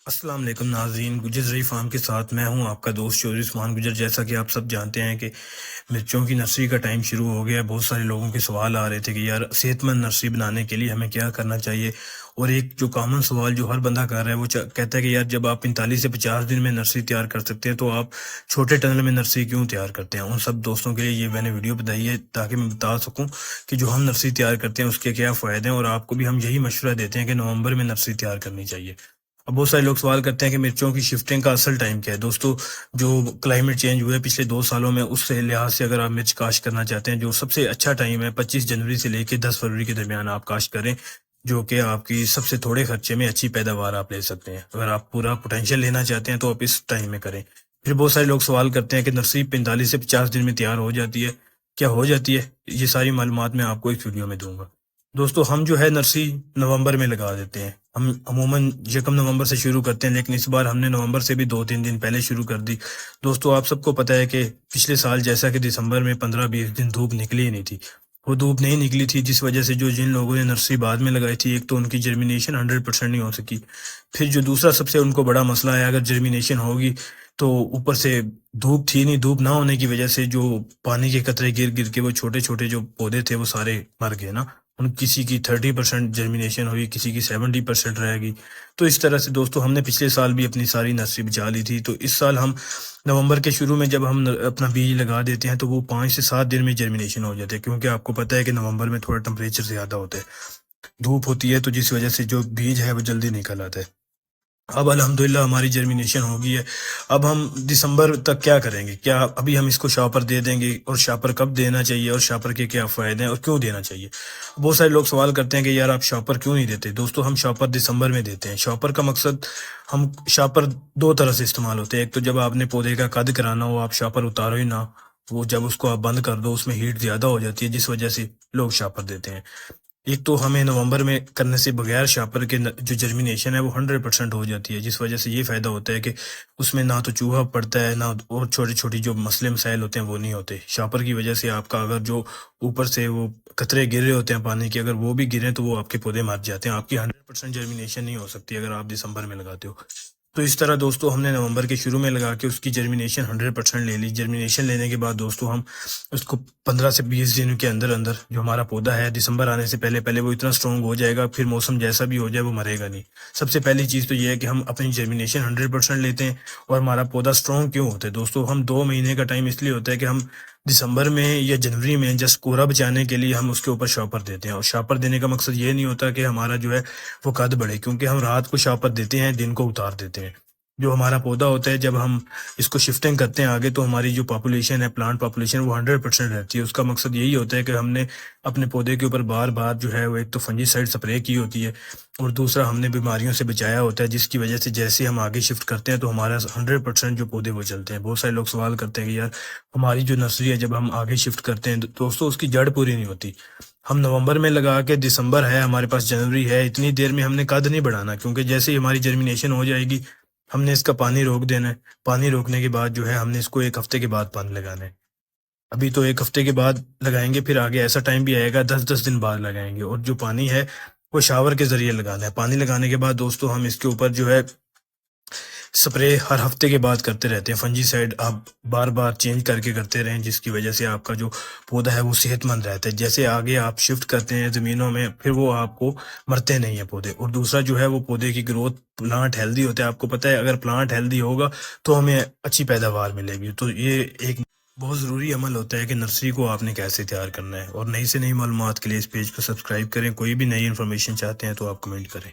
अस्सलाम वालेकुम नाज़रीन, गुजर रही फार्म के साथ मैं हूं आपका दोस्त चौधरी उस्मान गुजर। जैसा कि आप सब जानते हैं कि मिर्चों की नर्सरी का टाइम शुरू हो गया है। बहुत सारे लोगों के सवाल आ रहे थे कि यार सेहतमंद नर्सरी बनाने के लिए हमें क्या करना चाहिए। और एक जो कॉमन सवाल जो हर बंदा कर रहा है वो कहता है कि यार जब आप 45 से 50 दिन में नर्सरी तैयार कर सकते हैं तो आप छोटे टनल में नर्सरी क्यों तैयार करते हैं। उन सब दोस्तों के लिए ये मैंने वीडियो बनाई है ताकि मैं बता सकूँ कि जो हम नर्सरी तैयार करते हैं उसके क्या फ़ायदे हैं, और आपको भी हम यही मशवरा देते हैं कि नवंबर में नर्सरी तैयार करनी चाहिए। अब बहुत सारे लोग सवाल करते हैं कि मिर्चों की शिफ्टिंग का असल टाइम क्या है। दोस्तों, जो क्लाइमेट चेंज हुआ है पिछले 2 सालों में, उस लिहाज से अगर आप मिर्च काश्त करना चाहते हैं, जो सबसे अच्छा टाइम है 25 जनवरी से लेकर 10 फरवरी के दरमियान आप काश्त करें, जो कि आपकी सबसे थोड़े खर्चे में अच्छी पैदावार आप ले सकते हैं। अगर आप पूरा पोटेंशियल लेना चाहते हैं तो आप इस टाइम में करें। फिर बहुत सारे लोग सवाल करते हैं कि नर्सरी 45 से 50 दिन में तैयार हो जाती है, क्या हो जाती है? ये सारी मालूमात मैं आपको इस वीडियो में दूंगा। दोस्तों, हम जो है नर्सरी नवंबर में लगा देते हैं। हम अमूमन यकम नवंबर से शुरू करते हैं, लेकिन इस बार हमने नवंबर से भी 2-3 दिन पहले शुरू कर दी। दोस्तों, आप सबको पता है कि पिछले साल जैसा कि दिसंबर में 15-20 दिन धूप निकली ही नहीं थी। वो धूप नहीं निकली थी जिस वजह से जो जिन लोगों ने नर्सरी बाद में लगाई थी, एक तो उनकी जर्मिनेशन 100% नहीं हो सकी। फिर जो दूसरा सबसे उनको बड़ा मसला है, अगर जर्मिनेशन होगी तो ऊपर से धूप थी नहीं, धूप ना होने की वजह से जो पानी के कतरे गिर गिर के वो छोटे छोटे जो पौधे थे वो सारे मर गए ना। उन किसी की 30% जर्मिनेशन हुई, किसी की 70% रहेगी। तो इस तरह से दोस्तों हमने पिछले साल भी अपनी सारी नर्सरी बचा ली थी। तो इस साल हम नवंबर के शुरू में जब हम अपना बीज लगा देते हैं तो वो 5 से 7 दिन में जर्मिनेशन हो जाते हैं, क्योंकि आपको पता है कि नवंबर में थोड़ा टेम्परेचर ज़्यादा होता है, धूप होती है, तो जिस वजह से जो बीज है वो जल्दी निकल आता है। अब अल्हम्दुलिल्लाह हमारी जर्मिनेशन हो गई है। अब हम दिसंबर तक क्या करेंगे? क्या अभी हम इसको शॉपर दे देंगे? और शॉपर कब देना चाहिए और शॉपर के क्या फ़ायदे हैं और क्यों देना चाहिए? बहुत सारे लोग सवाल करते हैं कि यार आप शॉपर क्यों नहीं देते? दोस्तों, हम शॉपर दिसंबर में देते हैं। शॉपर का मकसद, हम शॉपर 2 तरह से इस्तेमाल होते हैं। एक तो जब आपने पौधे का कद कराना हो, आप शॉपर उतारो ही ना, वो जब उसको आप बंद कर दो उसमें हीट ज़्यादा हो जाती है, जिस वजह से लोग शॉपर देते हैं। एक तो हमें नवंबर में करने से बगैर शापर के जो जर्मिनेशन है वो 100% हो जाती है, जिस वजह से ये फ़ायदा होता है कि उसमें ना तो चूहा पड़ता है, ना और छोटी छोटी जो मसले मसाइल होते हैं वो नहीं होते। शापर की वजह से आपका अगर जो ऊपर से वो कतरे गिर रहे होते हैं पानी के, अगर वो भी गिरे तो वो आपके पौधे मर जाते हैं। आपकी 100% जर्मिनेशन नहीं हो सकती अगर आप दिसंबर में लगाते हो। तो इस तरह दोस्तों हमने नवंबर के शुरू में लगा के उसकी जर्मिनेशन 100% ले ली। जर्मिनेशन लेने के बाद दोस्तों हम उसको 15 से 20 दिन के अंदर अंदर जो हमारा पौधा है, दिसंबर आने से पहले पहले वो इतना स्ट्रॉन्ग हो जाएगा, फिर मौसम जैसा भी हो जाए वो मरेगा नहीं। सबसे पहली चीज़ तो ये है कि हम अपनी जर्मिनेशन 100% लेते हैं। और हमारा पौधा स्ट्रॉन्ग क्यों होता है दोस्तों? हम 2 महीने का टाइम इसलिए होता है कि हम दिसंबर में या जनवरी में जस्ट कोरा बचाने के लिए हम उसके ऊपर शॉपर देते हैं। और शॉपर देने का मकसद ये नहीं होता कि हमारा जो है वो कद बढ़े, क्योंकि हम रात को शॉपर देते हैं, दिन को उतार देते हैं। जो हमारा पौधा होता है, जब हम इसको शिफ्टिंग करते हैं आगे, तो हमारी जो पॉपुलेशन है, प्लांट पॉपुलेशन, वो 100% रहती है। उसका मकसद यही होता है कि हमने अपने पौधे के ऊपर बार बार जो है वो एक तो फंजीसाइड स्प्रे की होती है, और दूसरा हमने बीमारियों से बचाया होता है, जिसकी वजह से जैसे हम आगे शिफ्ट करते हैं तो हमारा 100% जो पौधे वो चलते हैं। बहुत सारे लोग सवाल करते हैं कि यार हमारी जो नर्सरी है जब हम आगे शिफ्ट करते हैं तो दोस्तों उसकी जड़ पूरी नहीं होती। हम नवंबर में लगा के दिसंबर है, हमारे पास जनवरी है, इतनी देर में हमने कद नहीं बढ़ाना, क्योंकि जैसे ही हमारी जर्मिनेशन हो जाएगी हमने इसका पानी रोक देना है। पानी रोकने के बाद जो है हमने इसको 1 हफ्ते के बाद पानी लगाना है। अभी तो 1 हफ्ते के बाद लगाएंगे, फिर आगे ऐसा टाइम भी आएगा 10-10 दिन बाद लगाएंगे। और जो पानी है वो शावर के जरिए लगाना है। पानी लगाने के बाद दोस्तों हम इसके ऊपर जो है स्प्रे हर हफ्ते के बाद करते रहते हैं। फंजीसाइड आप बार बार चेंज करके करते रहें, जिसकी वजह से आपका जो पौधा है वो सेहतमंद रहता है। जैसे आगे आप शिफ्ट करते हैं ज़मीनों में, फिर वो आपको मरते नहीं है पौधे। और दूसरा जो है वो पौधे की ग्रोथ, प्लांट हेल्दी होता है। आपको पता है अगर प्लांट हेल्दी होगा तो हमें अच्छी पैदावार मिलेगी। तो ये एक बहुत ज़रूरी अमल होता है कि नर्सरी को आपने कैसे तैयार करना है। और नई से नई मालूमात के लिए इस पेज को सब्सक्राइब करें। कोई भी नई इन्फॉर्मेशन चाहते हैं तो आप कमेंट करें।